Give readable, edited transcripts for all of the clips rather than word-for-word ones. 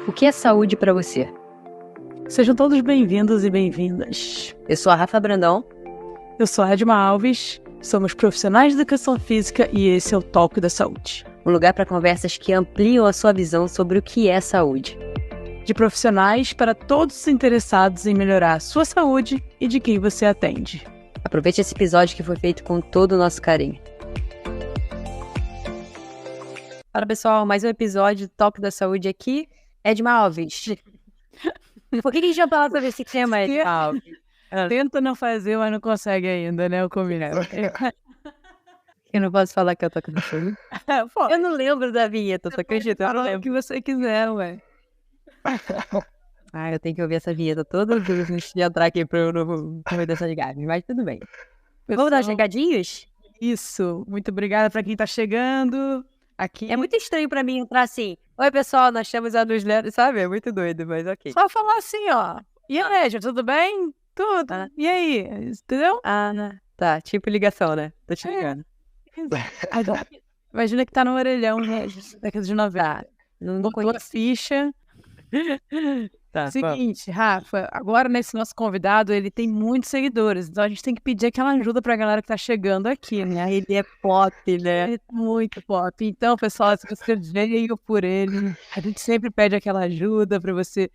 O que é saúde para você? Sejam todos bem-vindos e bem-vindas. Eu sou a Rafa Brandão. Eu sou a Edma Alves, somos profissionais de educação física e esse é o Talk da Saúde. Um lugar para conversas que ampliam a sua visão sobre o que é saúde. De profissionais para todos os interessados em melhorar a sua saúde e de quem você atende. Aproveite esse episódio que foi feito com todo o nosso carinho. Fala pessoal, mais um episódio do Talk da Saúde aqui. Edma Alves. Por que a gente vai falar sobre esse tema, Edma Alves? Tenta não fazer, mas não consegue ainda, né? O combinado. Eu não posso falar que eu tô com saúde. Eu não lembro da vinheta, tu acredita? Eu não lembro. O que você quiser, ué. Eu tenho que ouvir essa vinheta toda vez antes de entrar aqui para eu não comer dessa ligagem, mas tudo bem. Vamos dar os recadinhos? Isso. Muito obrigada para quem tá chegando aqui. É muito estranho para mim entrar assim. Oi, pessoal, nós temos a newsletter, sabe? É muito doido, mas ok. Só falar assim, ó. E aí, Edma, tudo bem? Tudo. E aí? Entendeu? Tá. Tipo ligação, né? Tô te ligando. Imagina que tá no orelhão, né? Década de 90. Não botou a ficha. Tá, Seguinte, Rafa, agora nesse nosso convidado, ele tem muitos seguidores, então a gente tem que pedir aquela ajuda pra galera que tá chegando aqui, né? Ele é pop, né? Ele é muito pop. Então, pessoal, se você veio por ele, a gente sempre pede aquela ajuda pra você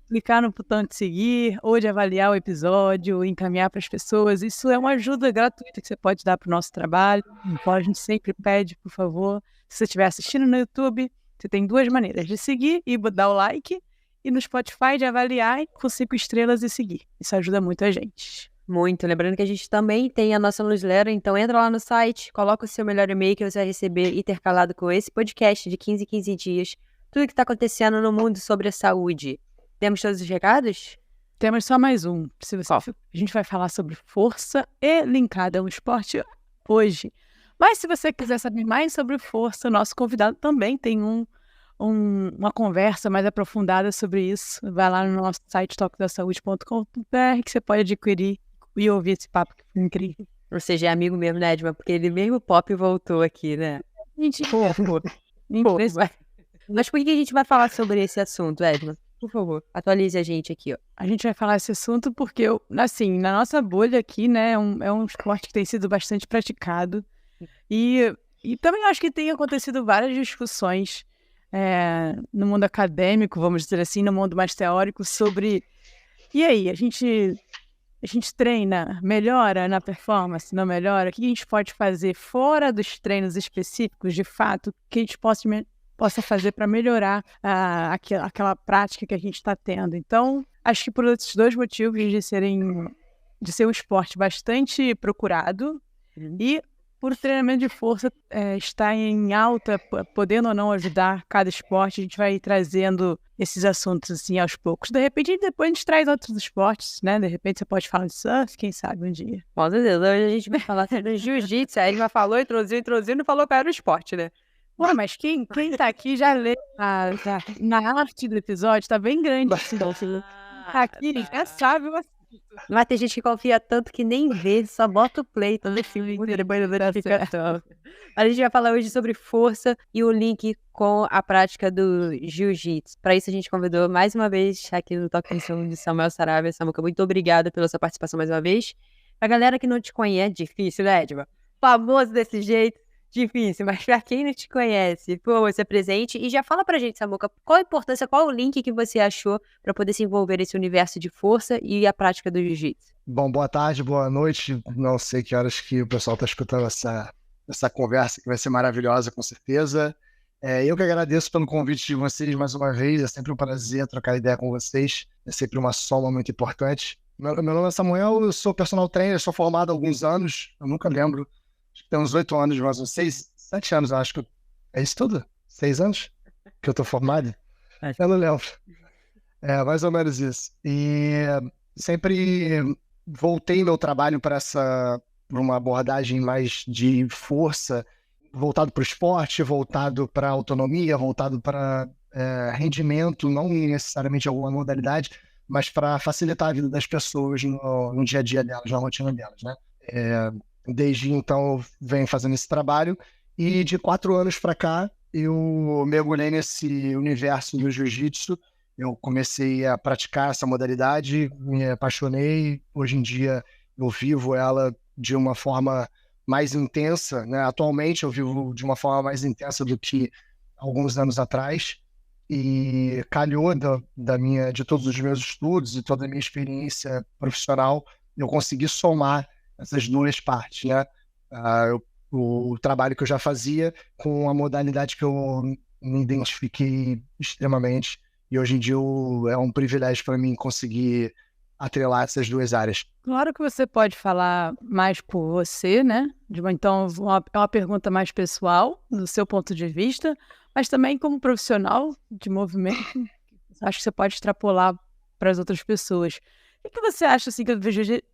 clicar no botão de seguir ou de avaliar o episódio, encaminhar para as pessoas. Isso é uma ajuda gratuita que você pode dar para o nosso trabalho. Então, a gente sempre pede, por favor, se você estiver assistindo no YouTube, você tem duas maneiras de seguir e dar o like, e no Spotify de avaliar com 5 estrelas e seguir. Isso ajuda muito a gente. Muito. Lembrando que a gente também tem a nossa newsletter, então entra lá no site, coloca o seu melhor e-mail que você vai receber intercalado com esse podcast de 15 em 15 dias. Tudo que está acontecendo no mundo sobre a saúde. Temos todos os recados? Temos só mais um. A gente vai falar sobre força e linkada ao esporte hoje. Mas se você quiser saber mais sobre força, o nosso convidado também tem uma conversa mais aprofundada sobre isso. Vai lá no nosso site talkdasaude.com.br que você pode adquirir e ouvir esse papo que foi incrível. Ou seja, é amigo mesmo, né, Edma? Porque ele mesmo pop voltou aqui, né? Gente, Mas por que a gente vai falar sobre esse assunto, Edma? Por favor, atualize a gente aqui, ó. A gente vai falar esse assunto porque, assim, na nossa bolha aqui, né, é um esporte que tem sido bastante praticado. E também acho que tem acontecido várias discussões no mundo acadêmico, vamos dizer assim, no mundo mais teórico, sobre... E aí, a gente treina, melhora na performance, não melhora? O que a gente pode fazer fora dos treinos específicos, de fato, que a gente possa fazer para melhorar aquela prática que a gente está tendo. Então, acho que por esses dois motivos de ser um esporte bastante procurado e por treinamento de força estar em alta, podendo ou não ajudar cada esporte, a gente vai trazendo esses assuntos assim aos poucos. De repente, depois a gente traz outros esportes, né? De repente você pode falar de surf, quem sabe um dia. Com certeza, hoje a gente vai falar sobre jiu-jitsu, aí ele já falou, introduziu e não falou qual era o esporte, né? Ué, mas quem tá aqui já lê na arte do episódio, tá bem grande. Aqui já sabe o assunto. Mas tem gente que confia tanto que nem vê, só bota o play todo filme depois da verificação. A gente vai falar hoje sobre força e o link com a prática do jiu-jitsu. Para isso a gente convidou mais uma vez aqui no Talk de Samuel Sarabia. Samuca, muito obrigada pela sua participação mais uma vez. Pra galera que não te conhece, difícil, né, Edma? Famoso desse jeito. Difícil, mas pra quem não te conhece, por você presente. E já fala pra gente, Samuca, qual a importância, qual o link que você achou pra poder se envolver nesse universo de força e a prática do jiu-jitsu? Bom, boa tarde, boa noite. Não sei que horas que o pessoal tá escutando essa conversa, que vai ser maravilhosa, com certeza. Eu que agradeço pelo convite de vocês mais uma vez. É sempre um prazer trocar ideia com vocês. É sempre uma soma muito importante. Meu nome é Samuel, eu sou personal trainer, sou formado há alguns anos, eu nunca lembro. Acho que tem uns 8 anos, mais uns 6, 7 anos, acho que... É isso tudo? 6 anos que eu tô formado? Eu não lembro. É, mais ou menos isso. E sempre voltei meu trabalho para uma abordagem mais de força, voltado para o esporte, voltado para autonomia, voltado para rendimento, não necessariamente alguma modalidade, mas para facilitar a vida das pessoas no dia a dia delas, na rotina delas, né? Desde então eu venho fazendo esse trabalho e de 4 anos para cá eu mergulhei nesse universo do jiu-jitsu. Eu comecei a praticar essa modalidade, me apaixonei. Hoje em dia eu vivo ela de uma forma mais intensa, né? Atualmente eu vivo de uma forma mais intensa do que alguns anos atrás. E calhou de todos os meus estudos e toda a minha experiência profissional, eu consegui somar essas duas partes, né? O trabalho que eu já fazia com a modalidade que eu me identifiquei extremamente. E hoje em dia é um privilégio para mim conseguir atrelar essas duas áreas. Claro que você pode falar mais por você, né? Então, é uma pergunta mais pessoal, do seu ponto de vista, mas também como profissional de movimento, acho que você pode extrapolar para as outras pessoas. O que você acha assim, que o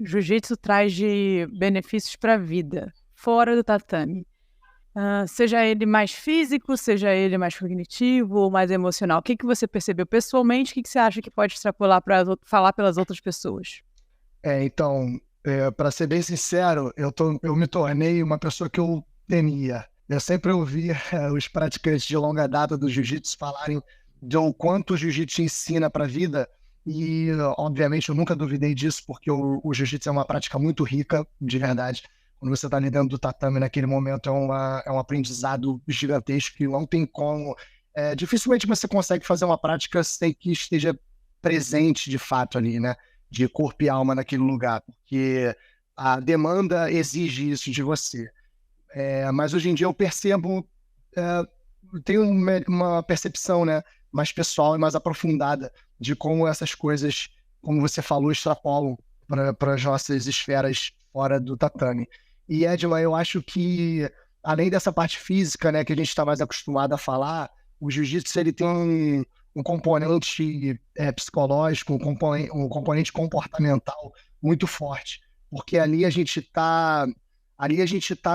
jiu-jitsu traz de benefícios para a vida, fora do tatame? Seja ele mais físico, seja ele mais cognitivo ou mais emocional. O que você percebeu pessoalmente? O que você acha que pode extrapolar para falar pelas outras pessoas? Então, para ser bem sincero, eu me tornei uma pessoa que eu temia. Eu sempre ouvia os praticantes de longa data do jiu-jitsu falarem do quanto o jiu-jitsu ensina para a vida e, obviamente, eu nunca duvidei disso, porque o jiu-jitsu é uma prática muito rica, de verdade. Quando você está ali dentro do tatame naquele momento, é um aprendizado gigantesco que não tem como... dificilmente você consegue fazer uma prática sem que esteja presente de fato ali, né? De corpo e alma naquele lugar, porque a demanda exige isso de você. Mas hoje em dia eu percebo, tenho uma percepção, né, mais pessoal e mais aprofundada de como essas coisas, como você falou, extrapolam para as nossas esferas fora do tatame. E, Edma, eu acho que, além dessa parte física, né, que a gente está mais acostumado a falar, o jiu-jitsu ele tem um componente psicológico, um componente comportamental muito forte, porque ali a gente está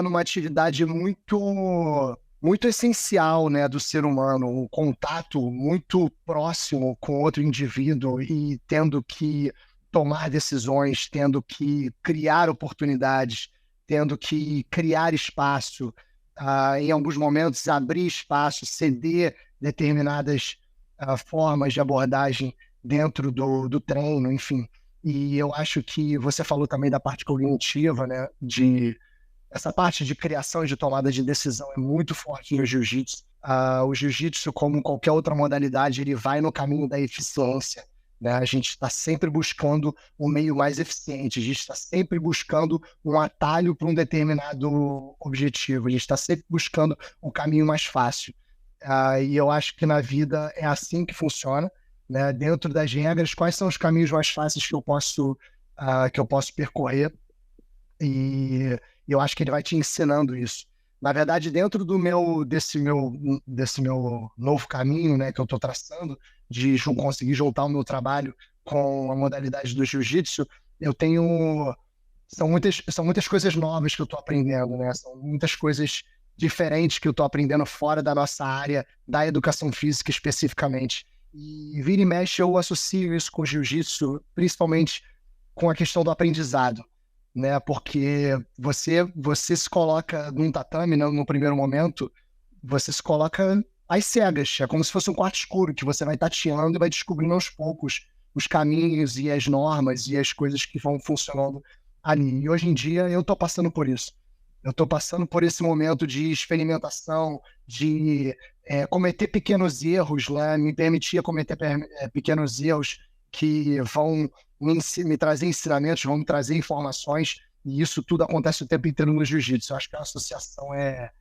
numa atividade muito essencial, né, do ser humano, um contato muito próximo com outro indivíduo e tendo que tomar decisões, tendo que criar oportunidades, tendo que criar espaço, em alguns momentos abrir espaço, ceder determinadas formas de abordagem dentro do treino, enfim. E eu acho que você falou também da parte cognitiva, né? Essa parte de criação e de tomada de decisão é muito forte no jiu-jitsu. O jiu-jitsu, como qualquer outra modalidade, ele vai no caminho da eficiência, né? A gente está sempre buscando um meio mais eficiente, a gente está sempre buscando um atalho para um determinado objetivo, a gente está sempre buscando um caminho mais fácil. E eu acho que na vida é assim que funciona, né? Dentro das regras, quais são os caminhos mais fáceis que eu posso percorrer, e eu acho que ele vai te ensinando isso. Na verdade, dentro desse meu novo caminho, né, que eu estou traçando, de conseguir juntar o meu trabalho com a modalidade do jiu-jitsu, são muitas coisas novas que eu estou aprendendo, né? São muitas coisas diferentes que eu estou aprendendo fora da nossa área, da educação física especificamente. E vira e mexe eu associo isso com o jiu-jitsu, principalmente com a questão do aprendizado, né? Porque você se coloca num tatame, né, no primeiro momento, você se coloca às cegas. É como se fosse um quarto escuro, que você vai tateando e vai descobrindo aos poucos os caminhos e as normas e as coisas que vão funcionando ali. E hoje em dia eu estou passando por isso. Eu estou passando por esse momento de experimentação, de cometer pequenos erros, né? Me permitir cometer pequenos erros que vão me trazer ensinamentos, vão me trazer informações, e isso tudo acontece o tempo inteiro no jiu-jitsu. Eu acho que a associação é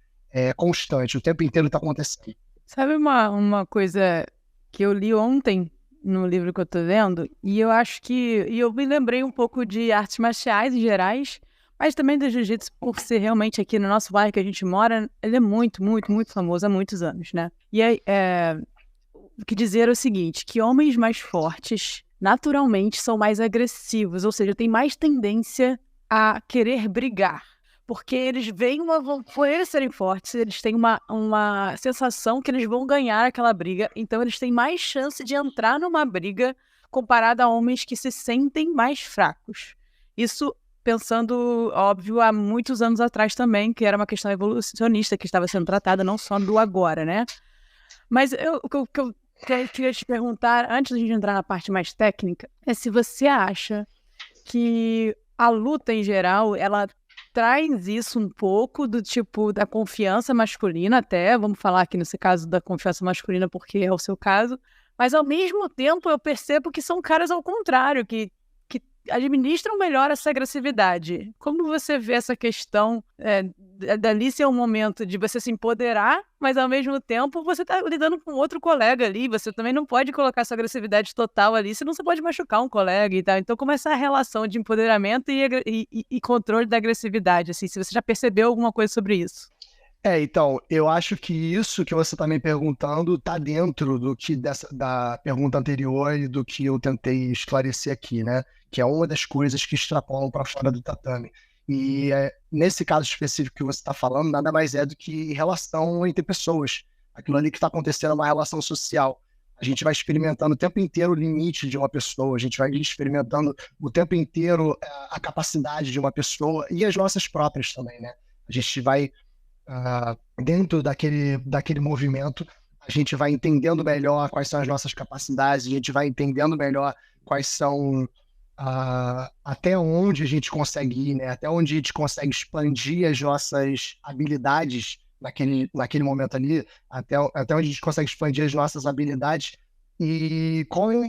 constante, o tempo inteiro está acontecendo. Sabe uma coisa que eu li ontem no livro que eu tô lendo, e eu me lembrei um pouco de artes marciais em gerais, mas também do jiu-jitsu, por ser realmente aqui no nosso bairro que a gente mora, ele é muito, muito, muito famoso há muitos anos, né? E aí, o que dizer é o seguinte, que homens mais fortes, naturalmente, são mais agressivos, ou seja, têm mais tendência a querer brigar. Porque eles veem por eles serem fortes, eles têm uma sensação que eles vão ganhar aquela briga, então eles têm mais chance de entrar numa briga comparado a homens que se sentem mais fracos. Isso pensando, óbvio, há muitos anos atrás também, que era uma questão evolucionista que estava sendo tratada, não só do agora, né? Mas o que eu queria te perguntar, antes de a gente entrar na parte mais técnica, é se você acha que a luta em geral, ela traz isso um pouco do tipo da confiança masculina até, vamos falar aqui nesse caso da confiança masculina porque é o seu caso, mas ao mesmo tempo eu percebo que são caras ao contrário, que administram melhor essa agressividade. Como você vê essa questão dali ser um momento de você se empoderar, mas ao mesmo tempo você está lidando com outro colega ali, você também não pode colocar sua agressividade total ali, senão você pode machucar um colega e tal. Então, como é essa relação de empoderamento e controle da agressividade, assim, se você já percebeu alguma coisa sobre isso? Então, eu acho que isso que você está me perguntando está dentro da pergunta anterior e do que eu tentei esclarecer aqui, né? Que é uma das coisas que extrapolam para fora do tatame. E nesse caso específico que você está falando, nada mais é do que relação entre pessoas. Aquilo ali que está acontecendo é uma relação social. A gente vai experimentando o tempo inteiro o limite de uma pessoa, a gente vai experimentando o tempo inteiro a capacidade de uma pessoa e as nossas próprias também, né? A gente vai... dentro daquele movimento, a gente vai entendendo melhor quais são as nossas capacidades, a gente vai entendendo melhor quais são até onde a gente consegue ir, né? Até onde a gente consegue expandir as nossas habilidades naquele momento ali, até onde a gente consegue expandir as nossas habilidades e como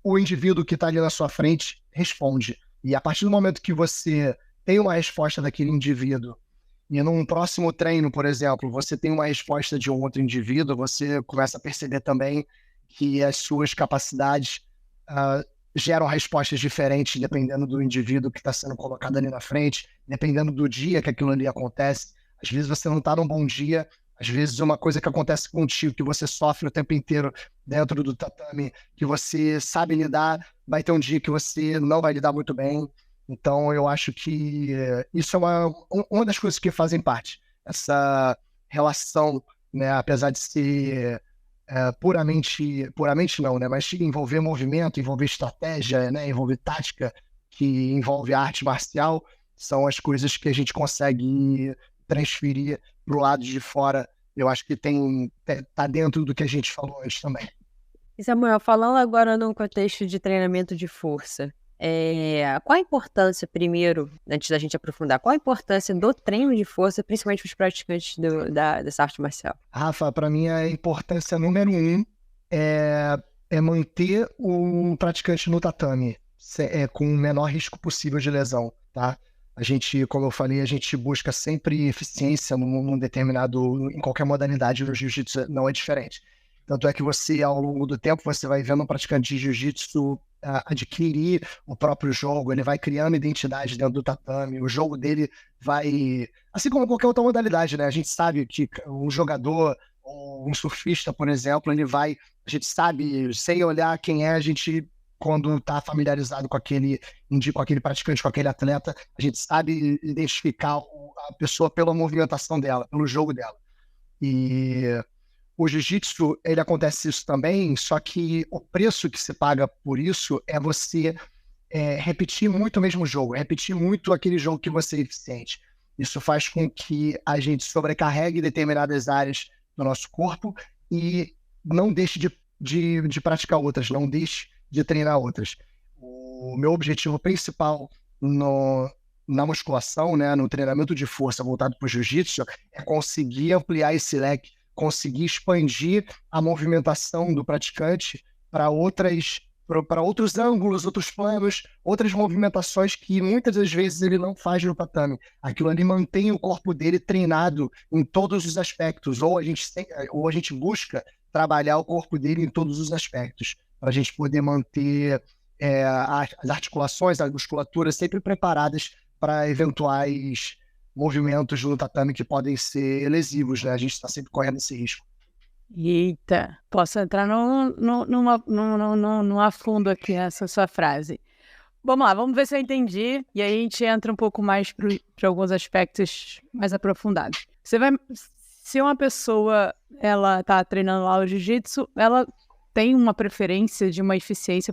o indivíduo que está ali na sua frente responde. E a partir do momento que você tem uma resposta daquele indivíduo e num próximo treino, por exemplo, você tem uma resposta de um outro indivíduo, você começa a perceber também que as suas capacidades geram respostas diferentes dependendo do indivíduo que está sendo colocado ali na frente, dependendo do dia que aquilo ali acontece. Às vezes você não está num bom dia, às vezes uma coisa que acontece contigo, que você sofre o tempo inteiro dentro do tatame, que você sabe lidar, vai ter um dia que você não vai lidar muito bem. Então, eu acho que isso é uma das coisas que fazem parte. Essa relação, né, apesar de ser puramente não, né, mas envolver movimento, envolver estratégia, né, envolver tática, que envolve arte marcial, são as coisas que a gente consegue transferir para o lado de fora. Eu acho que tá dentro do que a gente falou antes também. E Samuel, falando agora num contexto de treinamento de força, qual a importância, primeiro, antes da gente aprofundar, qual a importância do treino de força, principalmente para os praticantes dessa arte marcial? Rafa, para mim a importância número 1 é manter o praticante no tatame com o menor risco possível de lesão, tá? A gente, como eu falei, a gente busca sempre eficiência em qualquer modalidade, no jiu-jitsu não é diferente. Tanto é que você, ao longo do tempo, você vai vendo um praticante de jiu-jitsu adquirir o próprio jogo, ele vai criando identidade dentro do tatame, o jogo dele vai... Assim como qualquer outra modalidade, né? A gente sabe que um jogador ou um surfista, por exemplo, a gente sabe, sem olhar quem é, a gente, quando está familiarizado com aquele praticante, com aquele atleta, a gente sabe identificar a pessoa pela movimentação dela, pelo jogo dela. E o jiu-jitsu, ele acontece isso também, só que o preço que se paga por isso é você repetir muito o mesmo jogo, repetir muito aquele jogo que você é eficiente. Isso faz com que a gente sobrecarregue determinadas áreas do nosso corpo e não deixe de praticar outras, não deixe de treinar outras. O meu objetivo principal na musculação, né, no treinamento de força voltado para o jiu-jitsu, é conseguir ampliar esse leque, conseguir expandir a movimentação do praticante para outros ângulos, outros planos, outras movimentações que muitas das vezes ele não faz no tatame. Aquilo ali mantém o corpo dele treinado em todos os aspectos, ou a gente busca trabalhar o corpo dele em todos os aspectos, para a gente poder manter as articulações, a musculatura sempre preparadas para eventuais movimentos no tatame que podem ser lesivos, né? A gente está sempre correndo esse risco. Eita, posso entrar num afundo aqui nessa sua frase. Vamos lá, vamos ver se eu entendi, e aí a gente entra um pouco mais para alguns aspectos mais aprofundados. Se uma pessoa ela está treinando lá o jiu-jitsu, ela tem uma preferência de uma eficiência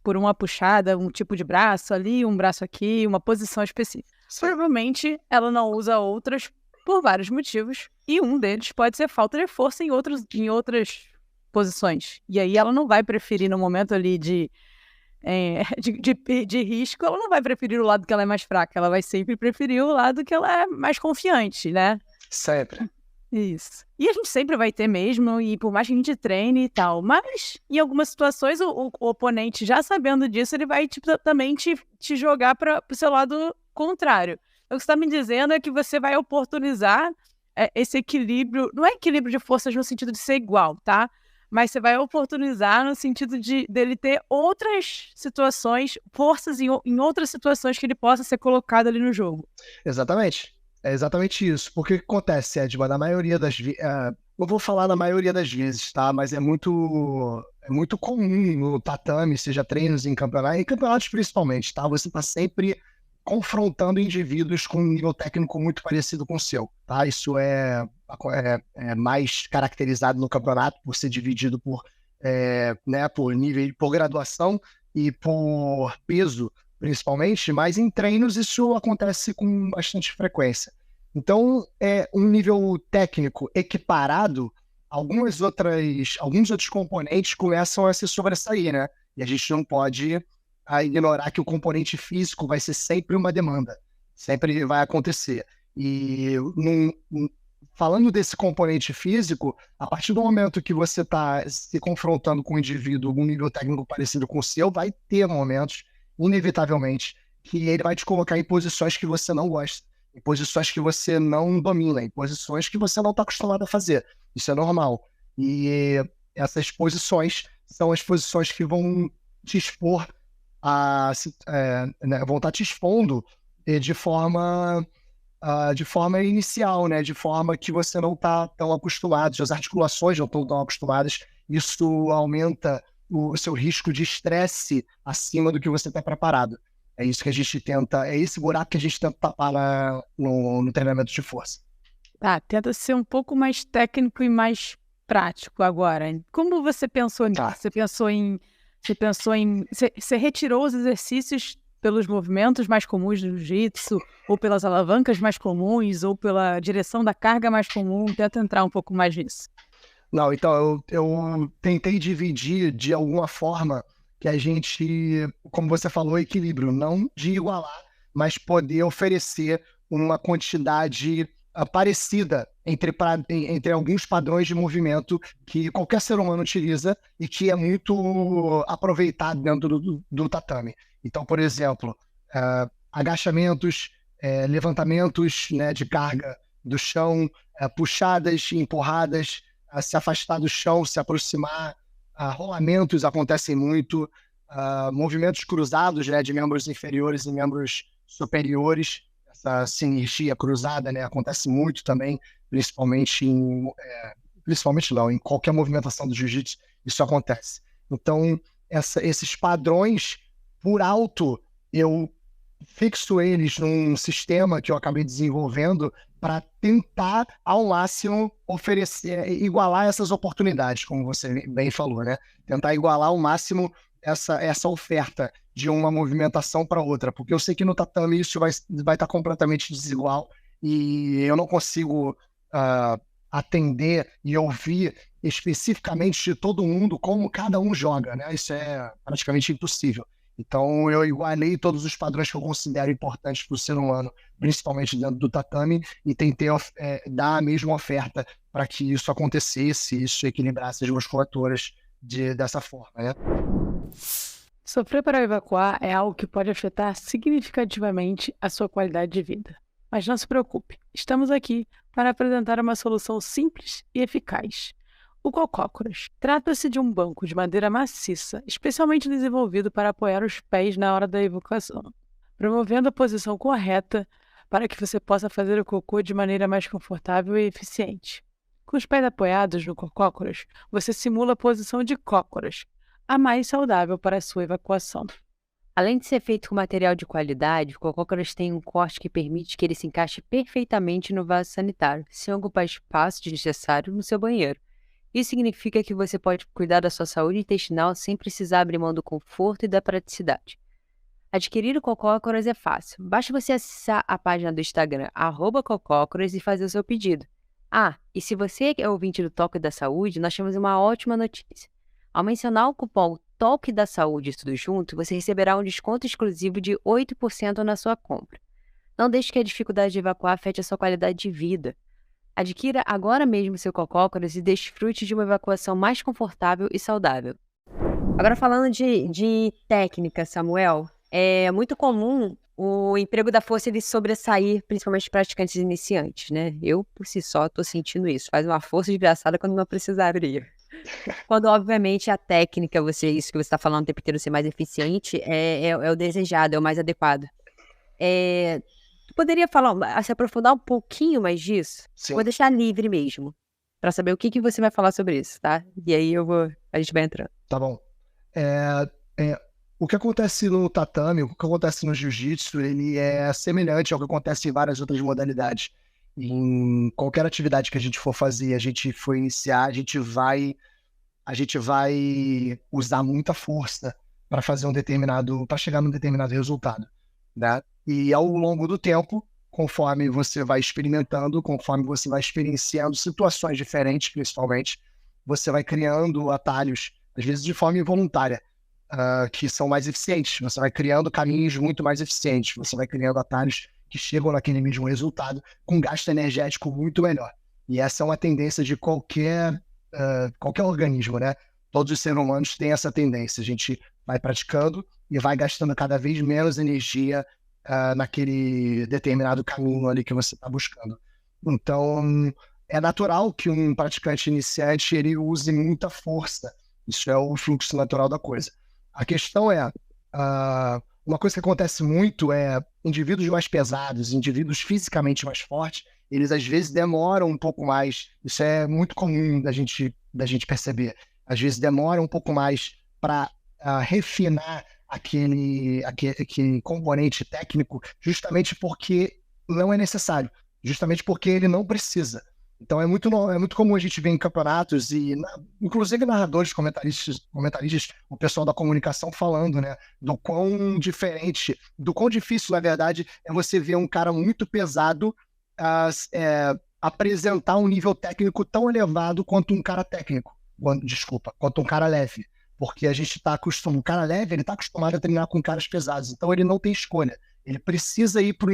por uma puxada, um tipo de braço ali, um braço aqui, uma posição específica. Provavelmente ela não usa outras por vários motivos, e um deles pode ser falta de força em outras posições. E aí ela não vai preferir no momento ali de risco, ela não vai preferir o lado que ela é mais fraca, ela vai sempre preferir o lado que ela é mais confiante, né? Sempre. Isso. E a gente sempre vai ter mesmo, e por mais que a gente treine e tal, mas em algumas situações o oponente, já sabendo disso, ele vai também te jogar para o seu lado contrário. Então, o que você está me dizendo é que você vai oportunizar esse equilíbrio, não é equilíbrio de forças no sentido de ser igual, tá? Mas você vai oportunizar no sentido dele ter outras situações, forças em outras situações que ele possa ser colocado ali no jogo. Exatamente. É exatamente isso. Porque o que acontece, Edma, na maioria das vezes. Não vou falar na maioria das vezes, tá? Mas é muito comum no tatame, seja treinos em campeonatos principalmente, tá? Você está sempre confrontando indivíduos com um nível técnico muito parecido com o seu, tá? Isso é mais caracterizado no campeonato por ser dividido por nível, por graduação e por peso, principalmente, mas em treinos isso acontece com bastante frequência. Então, um nível técnico equiparado, alguns outros componentes começam a se sobressair, né? E a gente não pode ignorar que o componente físico vai ser sempre uma demanda, sempre vai acontecer. E falando desse componente físico, a partir do momento que você está se confrontando com um indivíduo com um nível técnico parecido com o seu, vai ter momentos, inevitavelmente, que ele vai te colocar em posições que você não gosta, em posições que você não domina, em posições que você não está acostumado a fazer. Isso é normal. E essas posições são as posições que vão te expor vão estar te expondo de forma inicial, né? De forma que você não está tão acostumado, as articulações não estão tão acostumadas. Isso aumenta o seu risco de estresse acima do que você está preparado. É isso que a gente tenta, é esse buraco que a gente tenta tapar no treinamento de força. Tá, tenta ser um pouco mais técnico e mais prático agora. Como você pensou nisso? Tá. Você retirou os exercícios pelos movimentos mais comuns do jiu-jitsu, ou pelas alavancas mais comuns, ou pela direção da carga mais comum? Tenta entrar um pouco mais nisso. Não, então eu tentei dividir de alguma forma que a gente, como você falou, equilíbrio, não de igualar, mas poder oferecer uma quantidade parecida entre alguns padrões de movimento que qualquer ser humano utiliza e que é muito aproveitado dentro do tatame. Então, por exemplo, agachamentos, levantamentos, né, de carga do chão, puxadas e empurradas, se afastar do chão, se aproximar, rolamentos acontecem muito, movimentos cruzados, né, de membros inferiores e membros superiores. Essa sinergia cruzada, né, acontece muito também, principalmente em qualquer movimentação do jiu-jitsu, isso acontece. Então, esses padrões, por alto, eu fixo eles num sistema que eu acabei desenvolvendo para tentar, ao máximo, igualar essas oportunidades, como você bem falou, né? Tentar igualar ao máximo essa oferta de uma movimentação para outra, porque eu sei que no tatame isso vai estar completamente desigual e eu não consigo atender e ouvir especificamente de todo mundo como cada um joga, né? Isso é praticamente impossível. Então eu igualei todos os padrões que eu considero importantes para o ser humano, principalmente dentro do tatame, e tentei dar a mesma oferta para que isso acontecesse, isso equilibrasse as musculaturas dessa forma, né? Sofrer para evacuar é algo que pode afetar significativamente a sua qualidade de vida. Mas não se preocupe, estamos aqui para apresentar uma solução simples e eficaz. O cocócoras. Trata-se de um banco de madeira maciça, especialmente desenvolvido para apoiar os pés na hora da evacuação, promovendo a posição correta para que você possa fazer o cocô de maneira mais confortável e eficiente. Com os pés apoiados no cocócoras, você simula a posição de cócoras, a mais saudável para a sua evacuação. Além de ser feito com material de qualidade, o cocócoras tem um corte que permite que ele se encaixe perfeitamente no vaso sanitário, sem ocupar espaço desnecessário no seu banheiro. Isso significa que você pode cuidar da sua saúde intestinal sem precisar abrir mão do conforto e da praticidade. Adquirir o Cocócoras é fácil. Basta você acessar a página do Instagram, @Cocócoras, e fazer o seu pedido. E se você é ouvinte do Toque da Saúde, nós temos uma ótima notícia. Ao mencionar o cupom Toque da Saúde tudo junto, você receberá um desconto exclusivo de 8% na sua compra. Não deixe que a dificuldade de evacuar afete a sua qualidade de vida. Adquira agora mesmo seu Cocócoras e desfrute de uma evacuação mais confortável e saudável. Agora falando de técnica, Samuel, é muito comum o emprego da força ele sobressair, principalmente praticantes iniciantes, né? Eu, por si só, estou sentindo isso. Faz uma força desgraçada quando não precisaria. Quando, obviamente, a técnica, isso que você está falando o tempo inteiro, ser mais eficiente, é o desejado, é o mais adequado. Tu poderia se aprofundar um pouquinho mais disso? Sim. Vou deixar livre mesmo, para saber o que você vai falar sobre isso, tá? E aí a gente vai entrando. Tá bom. O que acontece no tatame, o que acontece no jiu-jitsu, ele é semelhante ao que acontece em várias outras modalidades. Em qualquer atividade que a gente for fazer, a gente for iniciar, a gente vai usar muita força para chegar num determinado resultado, né? E ao longo do tempo, conforme você vai experimentando, conforme você vai experienciando situações diferentes, principalmente, você vai criando atalhos, às vezes de forma involuntária, que são mais eficientes. Você vai criando caminhos muito mais eficientes. Você vai criando atalhos que chegam naquele mesmo resultado com gasto energético muito melhor. E essa é uma tendência de qualquer organismo, né? Todos os seres humanos têm essa tendência. A gente vai praticando e vai gastando cada vez menos energia naquele determinado caminho ali que você está buscando. Então, é natural que um praticante iniciante ele use muita força. Isso é o fluxo natural da coisa. A questão é, uma coisa que acontece muito é indivíduos mais pesados, indivíduos fisicamente mais fortes, eles às vezes demoram um pouco mais, isso é muito comum da gente perceber, às vezes demora um pouco mais para refinar aquele componente técnico, justamente porque não é necessário, justamente porque ele não precisa. Então é muito comum a gente ver em campeonatos e, inclusive, narradores, comentaristas, o pessoal da comunicação falando, né, do quão difícil, na verdade, é você ver um cara muito pesado apresentar um nível técnico tão elevado quanto um cara quanto um cara leve. Porque a gente está acostumado, um cara leve, ele está acostumado a treinar com caras pesados, então ele não tem escolha. Ele precisa ir para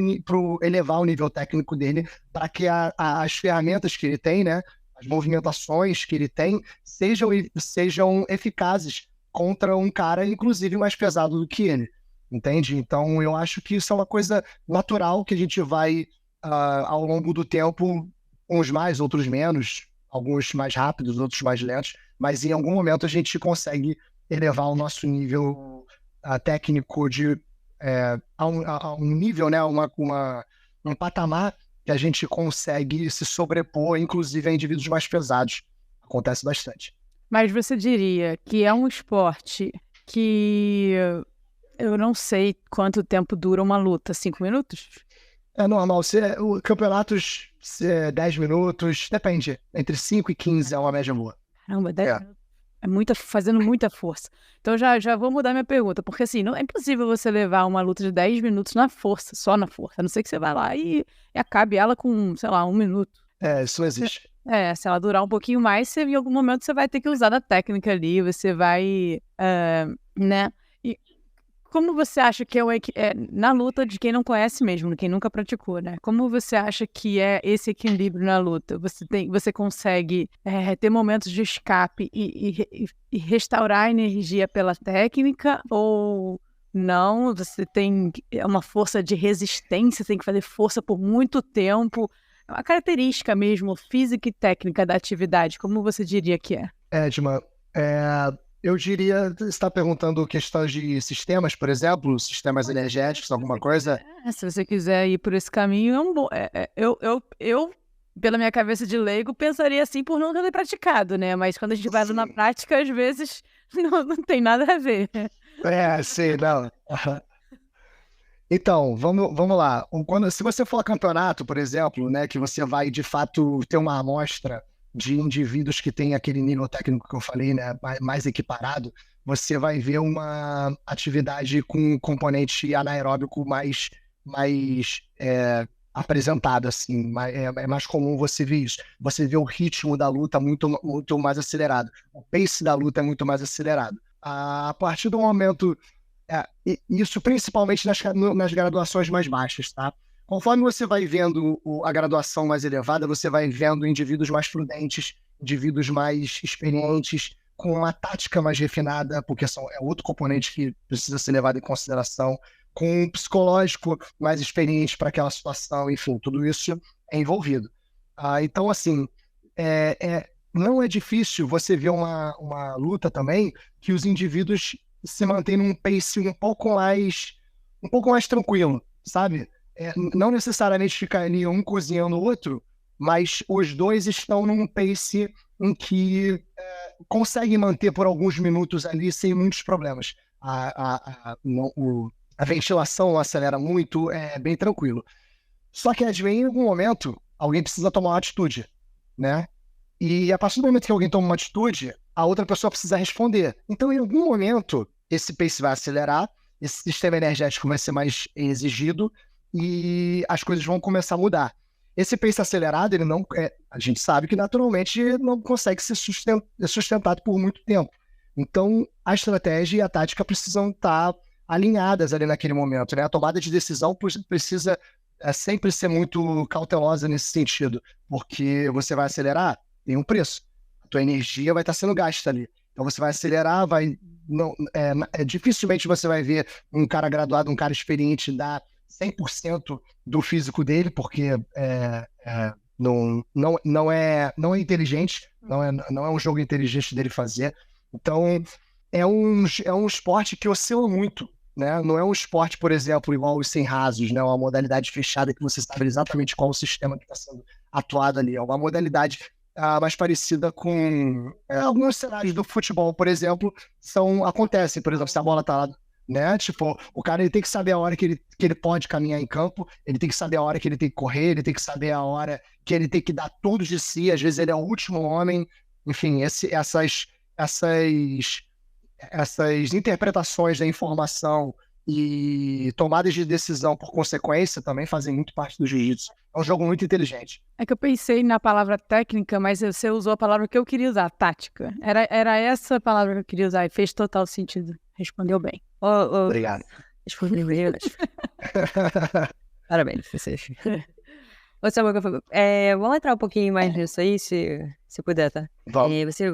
elevar o nível técnico dele para que as ferramentas que ele tem, né, as movimentações que ele tem, sejam eficazes contra um cara, inclusive, mais pesado do que ele. Entende? Então, eu acho que isso é uma coisa natural que a gente vai, ao longo do tempo, uns mais, outros menos, alguns mais rápidos, outros mais lentos, mas em algum momento a gente consegue elevar o nosso nível técnico a um nível, né, um patamar que a gente consegue se sobrepor, inclusive a indivíduos mais pesados. Acontece bastante. Mas você diria que é um esporte que eu não sei quanto tempo dura uma luta, 5 minutos? É normal. Campeonatos, 10 minutos, depende. Entre 5 e 15 é uma média boa. Caramba, 10 minutos. Fazendo muita força. Então já vou mudar minha pergunta, porque assim, não é impossível você levar uma luta de 10 minutos na força, só na força. A não ser que você vá lá e acabe ela com, sei lá, 1 minuto. Isso não existe. Se ela durar um pouquinho mais, em algum momento você vai ter que usar da técnica ali, você vai, né? E como você acha que na luta de quem não conhece mesmo, quem nunca praticou, né? Como você acha que é esse equilíbrio na luta? Você consegue ter momentos de escape e restaurar a energia pela técnica, ou não? Você tem uma força de resistência, tem que fazer força por muito tempo? É uma característica mesmo, física e técnica da atividade. Como você diria que é? Edma, eu diria, você está perguntando questões de sistemas, por exemplo, sistemas energéticos, alguma coisa? Se você quiser ir por esse caminho, é um bom. Eu, pela minha cabeça de leigo, pensaria assim por não ter praticado, né? Mas quando a gente vai na prática, às vezes não tem nada a ver. Sim, não. Então, vamos lá. Se você for campeonato, por exemplo, né, que você vai, de fato, ter uma amostra de indivíduos que têm aquele nível técnico que eu falei, né, mais equiparado, você vai ver uma atividade com um componente anaeróbico mais apresentado, assim. É mais comum você ver isso. Você vê o ritmo da luta muito mais acelerado. O pace da luta é muito mais acelerado. A partir do momento... isso principalmente nas graduações mais baixas, tá? Conforme você vai vendo a graduação mais elevada, você vai vendo indivíduos mais prudentes, indivíduos mais experientes, com uma tática mais refinada, porque é outro componente que precisa ser levado em consideração, com um psicológico mais experiente para aquela situação, enfim, tudo isso é envolvido. Então, assim, não é difícil você ver uma luta também que os indivíduos se mantêm num pace um pouco mais tranquilo, sabe? Não necessariamente ficar ali um cozinhando o outro, mas os dois estão num pace em que conseguem manter por alguns minutos ali sem muitos problemas. A ventilação não acelera muito, é bem tranquilo. Só que em algum momento alguém precisa tomar uma atitude, né? E a partir do momento que alguém toma uma atitude, a outra pessoa precisa responder. Então, em algum momento, esse pace vai acelerar, esse sistema energético vai ser mais exigido e as coisas vão começar a mudar. Esse pace acelerado, a gente sabe que naturalmente não consegue ser sustentado por muito tempo. Então, a estratégia e a tática precisam estar alinhadas ali naquele momento, né? A tomada de decisão precisa sempre ser muito cautelosa nesse sentido, porque você vai acelerar, tem um preço. A tua energia vai estar sendo gasta ali. Então você vai acelerar, dificilmente você vai ver um cara graduado, um cara experiente dar 100% do físico dele, porque não é inteligente, não é um jogo inteligente dele fazer. Então é um esporte que oscila muito, né? Não é um esporte, por exemplo, igual os 100 rasos, né? Uma modalidade fechada que você sabe exatamente qual o sistema que está sendo atuado ali. É uma modalidade mais parecida com alguns cenários do futebol, por exemplo, acontecem. Por exemplo, se a bola está lá, né? Tipo, o cara ele tem que saber a hora que ele pode caminhar em campo, ele tem que saber a hora que ele tem que correr, ele tem que saber a hora que ele tem que dar tudo de si. Às vezes ele é o último homem. Enfim, essas interpretações da informação e tomadas de decisão por consequência também fazem muito parte do jiu-jitsu. É um jogo muito inteligente. É que eu pensei na palavra técnica, mas você usou a palavra que eu queria usar, tática. Era essa palavra que eu queria usar e fez total sentido. Respondeu bem. Obrigado. Respondeu bem. Parabéns, você. Vamos entrar um pouquinho mais nisso aí, se puder, tá?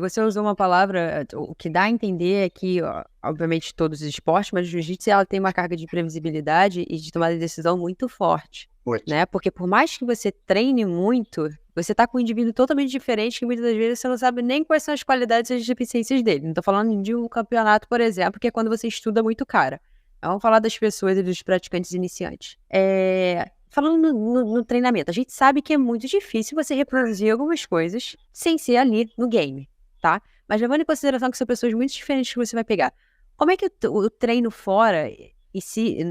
Você usou uma palavra, o que dá a entender é que, obviamente, todos os esportes, mas o jiu-jitsu ela tem uma carga de previsibilidade e de tomada de decisão muito forte, né? Porque por mais que você treine muito, você tá com um indivíduo totalmente diferente que muitas das vezes você não sabe nem quais são as qualidades e as deficiências dele. Não tô falando de um campeonato, por exemplo, que é quando você estuda muito cara. Vamos falar das pessoas e dos praticantes iniciantes. Falando no treinamento, a gente sabe que é muito difícil você reproduzir algumas coisas sem ser ali no game, tá? Mas levando em consideração que são pessoas muito diferentes que você vai pegar, como é que o treino fora,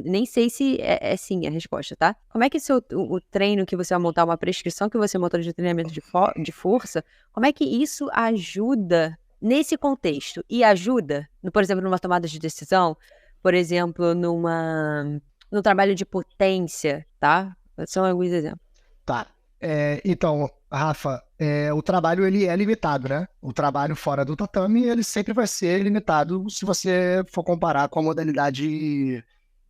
nem sei se é sim a resposta, tá? Como é que o treino que você vai montar, uma prescrição que você montou de treinamento de força, como é que isso ajuda nesse contexto? E ajuda, por exemplo, numa tomada de decisão, por exemplo, no trabalho de potência, tá? São alguns exemplos. Tá. Então, Rafa, o trabalho ele é limitado, né? O trabalho fora do tatame, ele sempre vai ser limitado se você for comparar com a modalidade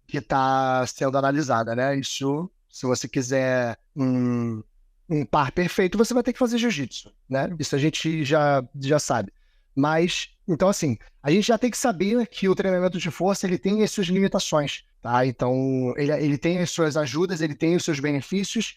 que está sendo analisada, né? Isso, se você quiser um par perfeito, você vai ter que fazer jiu-jitsu, né? Isso a gente já sabe. Mas, então assim, a gente já tem que saber que o treinamento de força ele tem as suas limitações, tá? Então, ele tem as suas ajudas, ele tem os seus benefícios,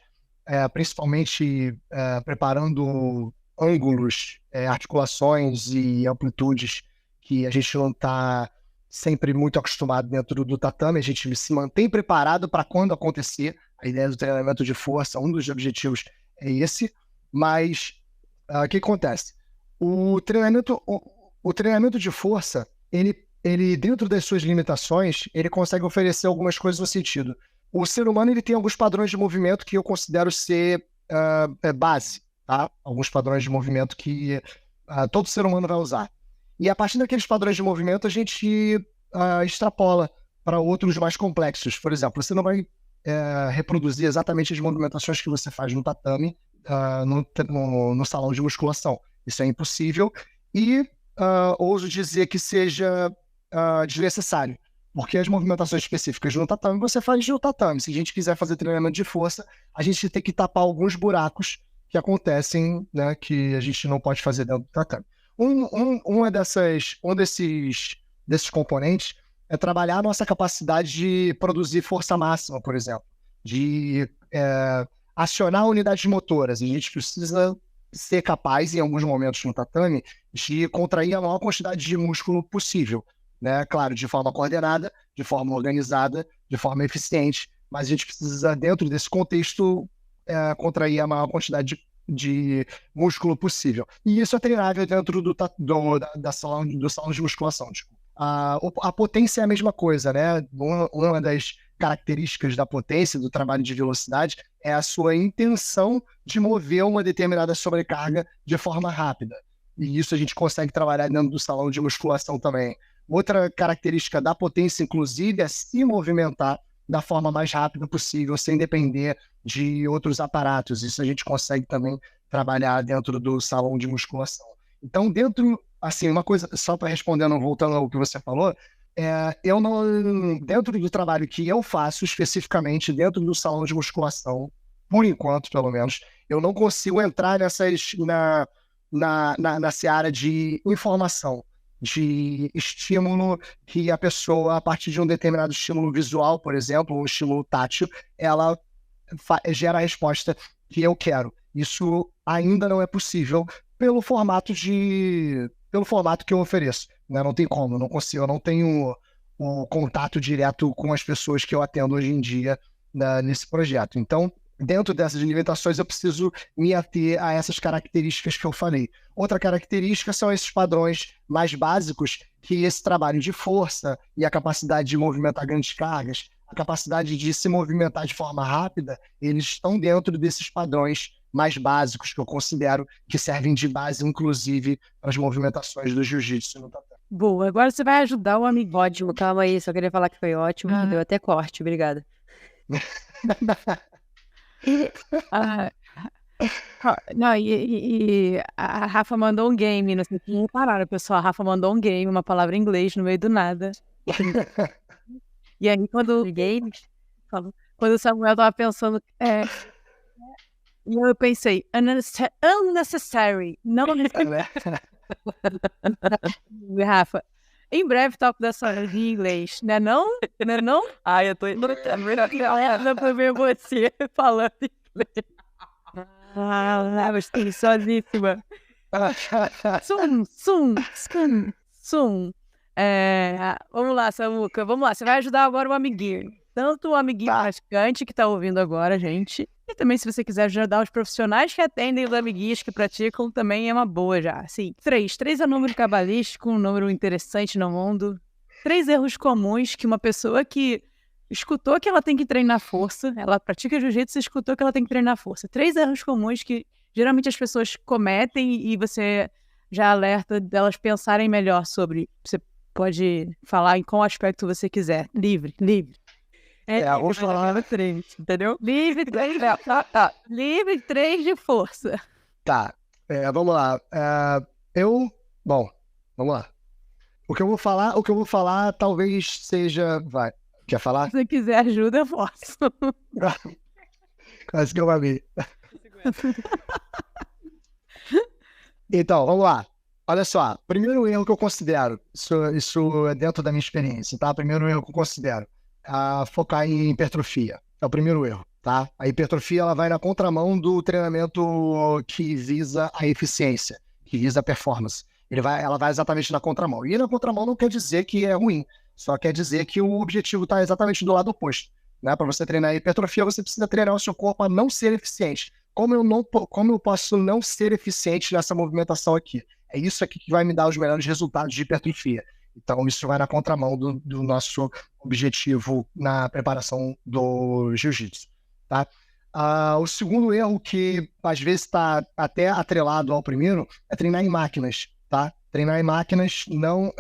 principalmente preparando ângulos, articulações e amplitudes que a gente não está sempre muito acostumado dentro do tatame. A gente se mantém preparado para quando acontecer. A ideia do treinamento de força, um dos objetivos é esse, mas o que acontece? O treinamento de força, ele dentro das suas limitações, ele consegue oferecer algumas coisas no sentido. O ser humano ele tem alguns padrões de movimento que eu considero ser base, tá? Alguns padrões de movimento que todo ser humano vai usar. E a partir daqueles padrões de movimento, a gente extrapola para outros mais complexos. Por exemplo, você não vai reproduzir exatamente as movimentações que você faz no tatame no salão de musculação. Isso é impossível e ouso dizer que seja desnecessário, porque as movimentações específicas no tatame você faz no tatame. Se a gente quiser fazer treinamento de força, a gente tem que tapar alguns buracos que acontecem, né, que a gente não pode fazer dentro do tatame. Desses componentes é trabalhar a nossa capacidade de produzir força máxima, por exemplo, de acionar unidades motoras. A gente precisa ser capaz, em alguns momentos no tatame, de contrair a maior quantidade de músculo possível, né? Claro, de forma coordenada, de forma organizada, de forma eficiente, mas a gente precisa, dentro desse contexto, contrair a maior quantidade de músculo possível. E isso é treinável dentro do salão de musculação. Tipo. A potência é a mesma coisa, né? Uma das características da potência, do trabalho de velocidade, é a sua intenção de mover uma determinada sobrecarga de forma rápida. E isso a gente consegue trabalhar dentro do salão de musculação também. Outra característica da potência, inclusive, é se movimentar da forma mais rápida possível, sem depender de outros aparatos. Isso a gente consegue também trabalhar dentro do salão de musculação. Então, uma coisa, só para respondendo, voltando ao que você falou, eu não, dentro do trabalho que eu faço especificamente dentro do salão de musculação, por enquanto, pelo menos, eu não consigo entrar na seara de informação, de estímulo que a pessoa, a partir de um determinado estímulo visual, por exemplo, um estímulo tátil, ela gera a resposta que eu quero. Isso ainda não é possível pelo formato que eu ofereço. Né? Não tem como, eu não consigo, eu não tenho o contato direto com as pessoas que eu atendo hoje em dia nesse projeto. Então, dentro dessas limitações, eu preciso me ater a essas características que eu falei. Outra característica são esses padrões mais básicos, que esse trabalho de força e a capacidade de movimentar grandes cargas, a capacidade de se movimentar de forma rápida, eles estão dentro desses padrões mais básicos que eu considero que servem de base, inclusive, para as movimentações do jiu-jitsu no tatame. Boa, agora você vai ajudar o amigo. Ótimo, calma aí, só queria falar que foi ótimo, deu até corte, obrigada. Não, e a Rafa mandou um game, não sei se vocês repararam, pessoal. A Rafa mandou um game, uma palavra em inglês no meio do nada. E aí, quando o Samuel tava pensando, e eu pensei, unnecessary, não necessary. Rafa, em breve toco dessa em inglês, né não? Né não? Ai, eu tô pra ver você falando inglês. Preguiçosíssima. Sum. Vamos lá, Samuca, vamos lá. Você vai ajudar agora o amiguinho. Tanto o amiguinho praticante que tá ouvindo agora, gente. E também, se você quiser ajudar os profissionais que atendem os amiguinhos que praticam, também é uma boa já. Sim, 3 é um número cabalístico, um número interessante no mundo. 3 erros comuns que uma pessoa que escutou que ela tem que treinar força, ela pratica jiu-jitsu e escutou que ela tem que treinar força. 3 erros comuns que geralmente as pessoas cometem e você já alerta delas pensarem melhor sobre. Você pode falar em qual aspecto você quiser. Livre. Vamos falar 3, entendeu? Livre 3 de força. Tá, vamos lá. Vamos lá. O que eu vou falar talvez seja... Vai, quer falar? Se você quiser ajuda, eu posso. Quase que eu amei. Então, vamos lá. Olha só, primeiro erro que eu considero, isso é dentro da minha experiência, tá? Primeiro erro que eu considero, focar em hipertrofia. É o primeiro erro, tá? A hipertrofia, ela vai na contramão do treinamento que visa a eficiência, que visa a performance. Ela vai exatamente na contramão. E na contramão não quer dizer que é ruim, só quer dizer que o objetivo está exatamente do lado oposto. Né? Para você treinar a hipertrofia, você precisa treinar o seu corpo a não ser eficiente. Como eu posso não ser eficiente nessa movimentação aqui? É isso aqui que vai me dar os melhores resultados de hipertrofia. Então, isso vai na contramão do nosso objetivo na preparação do jiu-jitsu. Tá? O segundo erro, que às vezes está até atrelado ao primeiro, é treinar em máquinas, tá? Treinar em máquinas não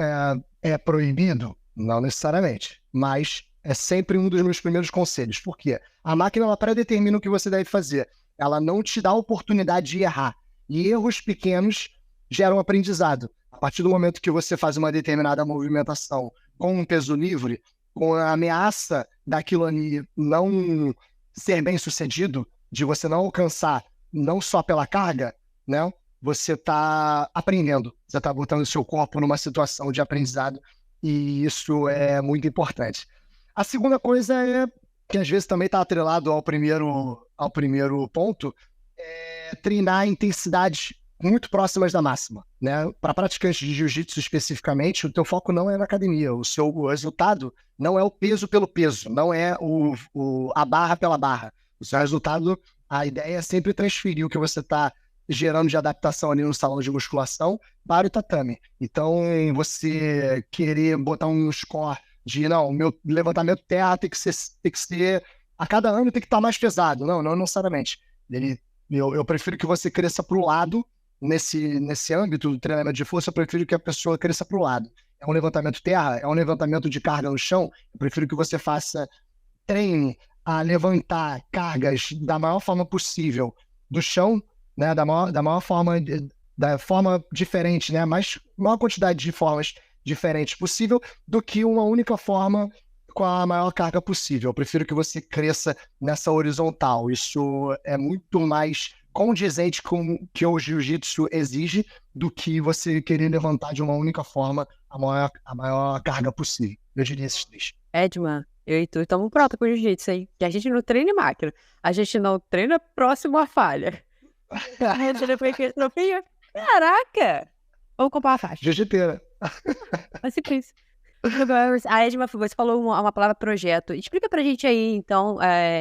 é proibido, não necessariamente, mas é sempre um dos meus primeiros conselhos. Por quê? A máquina, ela pré-determina o que você deve fazer. Ela não te dá a oportunidade de errar. E erros pequenos geram aprendizado. A partir do momento que você faz uma determinada movimentação com um peso livre, com a ameaça daquilo ali não ser bem sucedido, de você não alcançar, não só pela carga, né? Você está aprendendo, você está botando o seu corpo numa situação de aprendizado, e isso é muito importante. A segunda coisa é, que às vezes também está atrelado ao primeiro ponto, é treinar intensidades muito próximas da máxima, né? Para praticantes de jiu-jitsu especificamente, o teu foco não é na academia, o seu resultado não é o peso pelo peso, não é a barra pela barra. O seu resultado, a ideia é sempre transferir o que você está gerando de adaptação ali no salão de musculação para o tatame. Então, você querer botar um score de, não, o meu levantamento terra tem que ser a cada ano tem que estar mais pesado. Não necessariamente. Eu prefiro que você cresça para o lado, nesse âmbito do treinamento de força, eu prefiro que a pessoa cresça para o lado. É um levantamento terra, é um levantamento de carga no chão, eu prefiro que você treine a levantar cargas da maior forma possível do chão, né, da maior forma, da forma diferente, né, maior quantidade de formas diferentes possível, do que uma única forma com a maior carga possível. Eu prefiro que você cresça nessa horizontal. Isso é muito mais condizente com o que o jiu-jitsu exige do que você querer levantar de uma única forma a maior carga possível. Eu diria esses três. Edman, eu e tu estamos prontos com o jiu-jitsu, hein? Que a gente não treina em máquina. A gente não treina próximo à falha. A gente não foi trofinha. Caraca! Vamos comprar uma faixa. Jiu-jiteira. Vai ser isso. A Edma, você falou uma palavra projeto. Explica pra gente aí, então,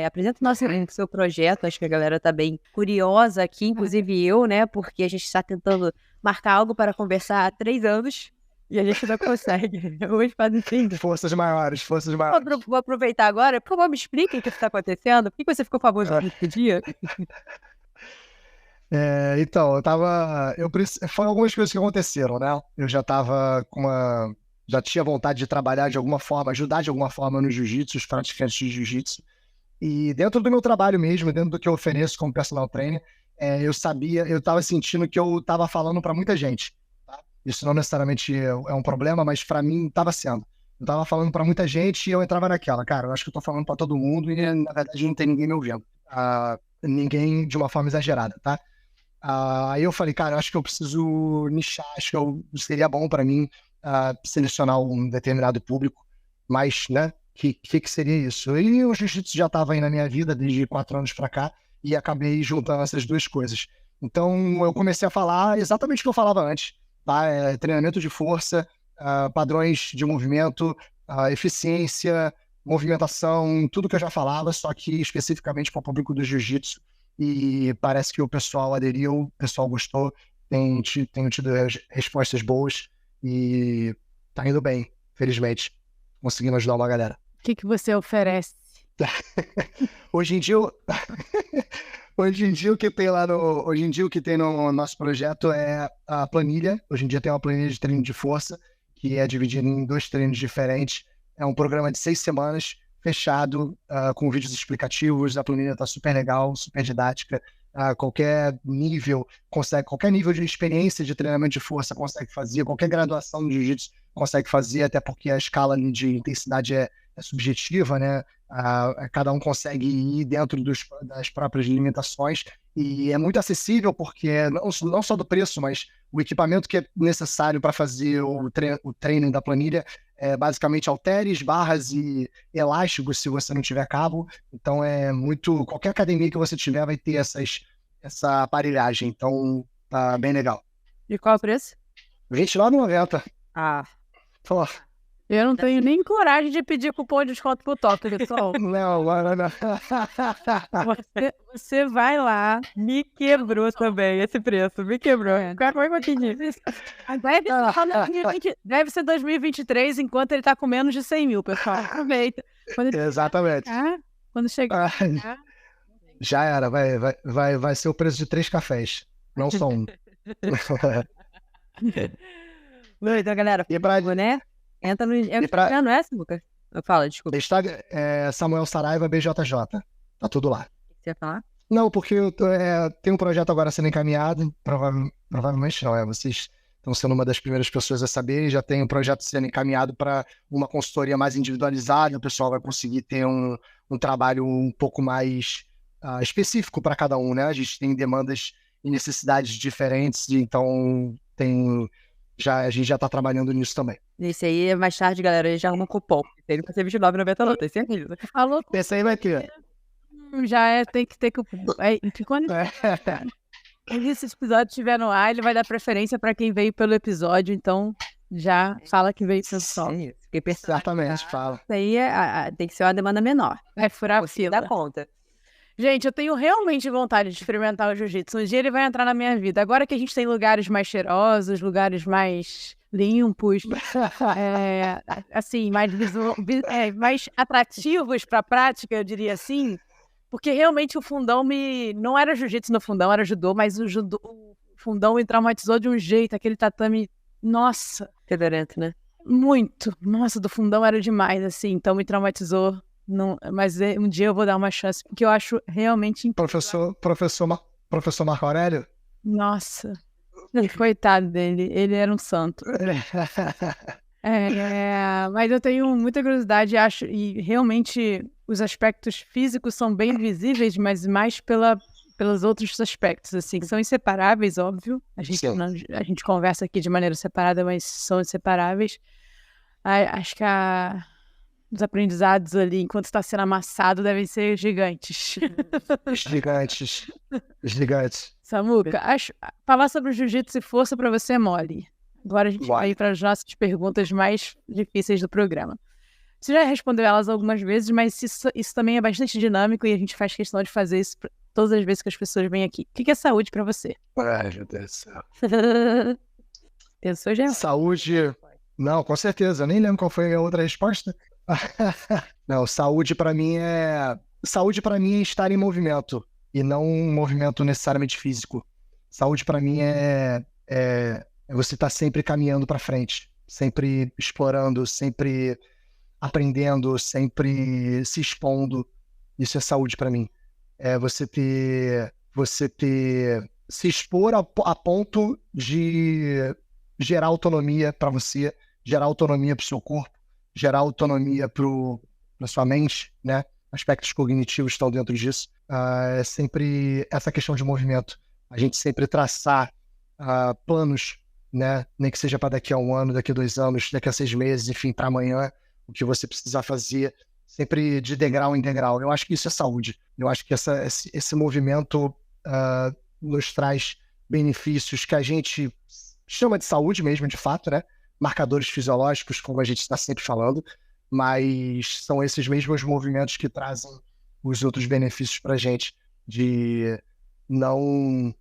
apresenta o seu projeto. Acho que a galera tá bem curiosa aqui, inclusive eu, né? Porque a gente está tentando marcar algo para conversar há 3 anos e a gente não consegue. Hoje faz assim. Forças maiores. Vou aproveitar agora. Por favor, me explique o que está acontecendo. Por que você ficou famoso nesse dia? Então, foram algumas coisas que aconteceram, né? Eu já estava já tinha vontade de trabalhar de alguma forma, ajudar de alguma forma no jiu-jitsu, os praticantes de jiu-jitsu. E dentro do meu trabalho mesmo, dentro do que eu ofereço como personal trainer, eu estava sentindo que eu estava falando para muita gente. Tá? Isso não necessariamente é um problema, mas para mim estava sendo. Eu estava falando para muita gente e eu entrava naquela, cara, eu acho que eu estou falando para todo mundo e na verdade não tem ninguém me ouvindo. Ninguém de uma forma exagerada, tá? Aí eu falei, cara, eu acho que eu preciso nichar, acho que seria bom para mim selecionar um determinado público, mas, né, que seria isso? E o jiu-jitsu já estava aí na minha vida desde 4 anos para cá e acabei juntando essas duas coisas. Então eu comecei a falar exatamente o que eu falava antes, tá? Treinamento de força, padrões de movimento, eficiência, movimentação, tudo que eu já falava, só que especificamente para o público do jiu-jitsu. E parece que o pessoal aderiu, o pessoal gostou, tenho tido respostas boas e tá indo bem, felizmente, conseguindo ajudar uma galera. O que você oferece? Hoje em dia o que tem no nosso projeto é a planilha. Hoje em dia tem uma planilha de treino de força, que é dividida em 2 treinos diferentes. É um programa de 6 semanas, fechado, com vídeos explicativos. A planilha está super legal, super didática. Qualquer nível de experiência de treinamento de força consegue fazer, qualquer graduação no jiu-jitsu consegue fazer, até porque a escala ali de intensidade é subjetiva, né? Cada um consegue ir dentro das próprias limitações e é muito acessível porque não só do preço, mas o equipamento que é necessário para fazer o treino da planilha é basicamente halteres, barras e elásticos, se você não tiver cabo. Então qualquer academia que você tiver vai ter essa aparelhagem. Então tá bem legal. E qual é o preço? R$29,90. Pô. Eu não tenho nem coragem de pedir cupom de desconto pro Top, pessoal. Não. Você vai lá. Me quebrou também esse preço, me quebrou. Deve ser 2023, enquanto ele tá com menos de 100 mil, pessoal. Aproveita. Exatamente. Quando chegar... Já era, vai ser o preço de 3 cafés, não só um. Bom, então, galera, E pra, né? Entra no e pra Instagram, não é, Samuca? Fala, desculpa. Instagram, Samuel Saraiva BJJ. Tá tudo lá. O que você ia falar? Não, porque tem um projeto agora sendo encaminhado, provavelmente não, vocês estão sendo uma das primeiras pessoas a saber, já tem um projeto sendo encaminhado para uma consultoria mais individualizada, o pessoal vai conseguir ter um trabalho um pouco mais específico para cada um, né? A gente tem demandas e necessidades diferentes, então a gente já está trabalhando nisso também. Isso aí, mais tarde, galera, já arruma um cupom. Tem pra ser R$29,90 não, tem certeza. Falou, Esse aí vai ter. tem que ter que... Quando esse episódio estiver no ar, ele vai dar preferência para quem veio pelo episódio, então já fala que veio pelo solo. Isso, fiquei pensando. Certamente, fala. Isso aí tem que ser uma demanda menor. Vai furar a Você dá fila. conta. Gente, eu tenho realmente vontade de experimentar o jiu-jitsu. Um dia ele vai entrar na minha vida. Agora que a gente tem lugares mais cheirosos, lugares mais limpos, assim, mais atrativos para a prática, eu diria assim. Porque realmente o fundão não era jiu-jitsu no fundão, era judô, mas o fundão me traumatizou de um jeito, aquele tatame, nossa, Fedorento, né? muito. Nossa, do fundão era demais, assim, então me traumatizou. Não, mas um dia eu vou dar uma chance, porque eu acho realmente incrível. Professor Marco Aurélio? Nossa, coitado dele, ele era um santo. Mas eu tenho muita curiosidade, acho, e realmente os aspectos físicos são bem visíveis, mas mais pelos outros aspectos, assim, que são inseparáveis, óbvio. A gente conversa aqui de maneira separada, mas são inseparáveis. Acho que os aprendizados ali, enquanto está sendo amassado, devem ser gigantes. Gigantes. Samuca, falar sobre o jiu-jitsu e força para você é mole. Agora a gente vai para as nossas perguntas mais difíceis do programa. Você já respondeu elas algumas vezes, mas isso também é bastante dinâmico e a gente faz questão de fazer isso todas as vezes que as pessoas vêm aqui. O que é saúde para você? Ai, meu Deus do céu. Pensou já? Saúde... Não, com certeza. Eu nem lembro qual foi a outra resposta. Não, saúde para mim é estar em movimento e não um movimento necessariamente físico. Saúde para mim é você estar sempre caminhando para frente, sempre explorando, sempre aprendendo, sempre se expondo. Isso é saúde para mim. É você se expor a ponto de gerar autonomia para você, gerar autonomia para o seu corpo, gerar autonomia para sua mente, né? Aspectos cognitivos estão dentro disso. É sempre essa questão de movimento. A gente sempre traçar planos, né? Nem que seja para daqui a 1 ano, daqui a 2 anos, daqui a 6 meses, enfim, para amanhã, o que você precisar fazer, sempre de degrau em degrau. Eu acho que isso é saúde. Eu acho que esse movimento nos traz benefícios que a gente chama de saúde mesmo, de fato, né? Marcadores fisiológicos, como a gente está sempre falando, mas são esses mesmos movimentos que trazem os outros benefícios para a gente, de não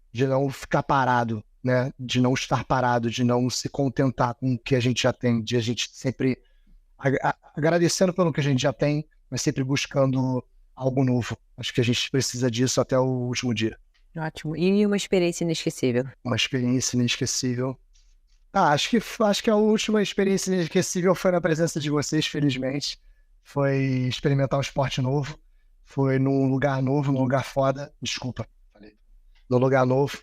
ficar parado, né? De não estar parado, de não se contentar com o que a gente já tem, de a gente sempre agradecendo pelo que a gente já tem, mas sempre buscando algo novo. Acho que a gente precisa disso até o último dia. Ótimo. E uma experiência inesquecível? Uma experiência inesquecível. Acho que a última experiência inesquecível foi na presença de vocês, felizmente. Foi experimentar um esporte novo. Foi num lugar novo, num lugar foda. Desculpa, falei. Num lugar novo.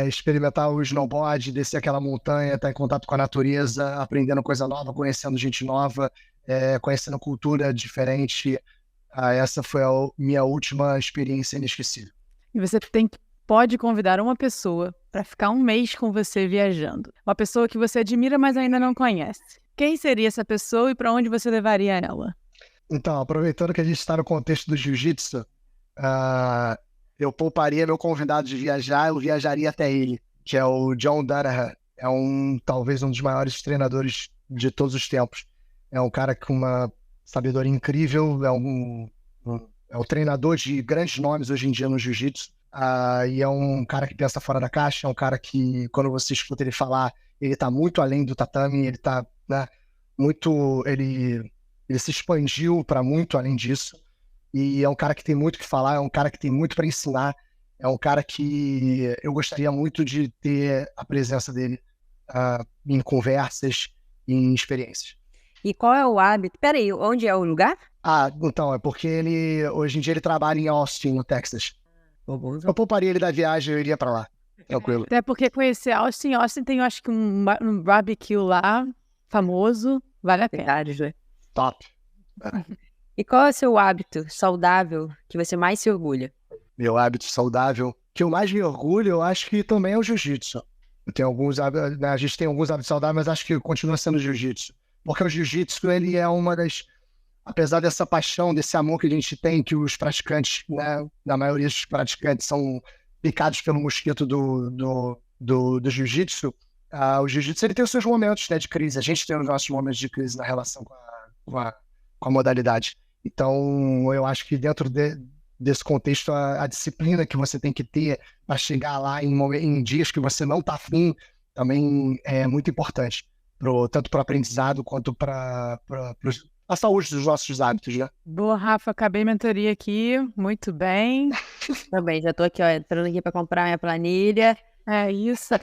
Experimentar o snowboard, descer aquela montanha, estar em contato com a natureza, aprendendo coisa nova, conhecendo gente nova, conhecendo cultura diferente. Essa foi a minha última experiência inesquecível. E você pode convidar uma pessoa para ficar 1 mês com você viajando. Uma pessoa que você admira, mas ainda não conhece. Quem seria essa pessoa e para onde você levaria ela? Então, aproveitando que a gente está no contexto do jiu-jitsu, eu pouparia meu convidado de viajar, eu viajaria até ele, que é o John Danaher. É talvez um dos maiores treinadores de todos os tempos. É um cara com uma sabedoria incrível, é o treinador de grandes nomes hoje em dia no jiu-jitsu. E é um cara que pensa fora da caixa, é um cara que, quando você escuta ele falar, ele está muito além do tatame, ele está, né, muito... ele se expandiu para muito além disso. E é um cara que tem muito o que falar, é um cara que tem muito para ensinar, é um cara que eu gostaria muito de ter a presença dele em conversas, em experiências. E qual é o hábito? Peraí, onde é o lugar? Então, é porque hoje em dia ele trabalha em Austin, no Texas. Eu pouparia ele da viagem, eu iria para lá, tranquilo. Até porque conhecer Austin tem, eu acho que um barbecue lá, famoso, vale a pena. Verdade, né? Top. E qual é o seu hábito saudável que você mais se orgulha? Meu hábito saudável, que eu mais me orgulho, eu acho que também é o jiu-jitsu. Eu tenho alguns hábitos, né, a gente tem alguns hábitos saudáveis, mas acho que continua sendo o jiu-jitsu. Porque o jiu-jitsu, ele é uma das... Apesar dessa paixão, desse amor que a gente tem, que os praticantes, né, na maioria dos praticantes são picados pelo mosquito do jiu-jitsu, o jiu-jitsu ele tem os seus momentos, né, de crise. A gente tem os nossos momentos de crise na relação com a modalidade. Então, eu acho que dentro desse contexto, a disciplina que você tem que ter para chegar lá em dias que você não está afim, também é muito importante, tanto para o aprendizado quanto para a saúde dos nossos hábitos, né? Boa, Rafa, acabei a mentoria aqui, muito bem. Também, já tô aqui, ó, entrando aqui para comprar minha planilha. É isso.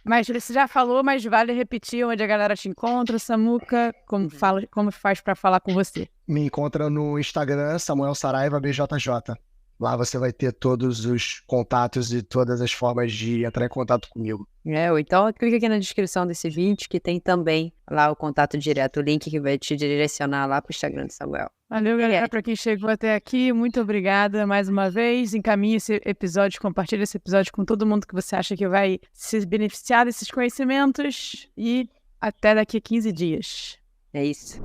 Mas você já falou, mas vale repetir onde a galera te encontra, Samuca, como faz para falar com você? Me encontra no Instagram, Samuel Saraiva BJJ. Lá você vai ter todos os contatos e todas as formas de entrar em contato comigo. Ou então clica aqui na descrição desse vídeo que tem também lá o contato direto, o link que vai te direcionar lá pro Instagram do Samuel. Valeu, galera, para quem chegou até aqui, muito obrigada mais uma vez. Encaminhe esse episódio, compartilhe esse episódio com todo mundo que você acha que vai se beneficiar desses conhecimentos e até daqui a 15 dias. É isso.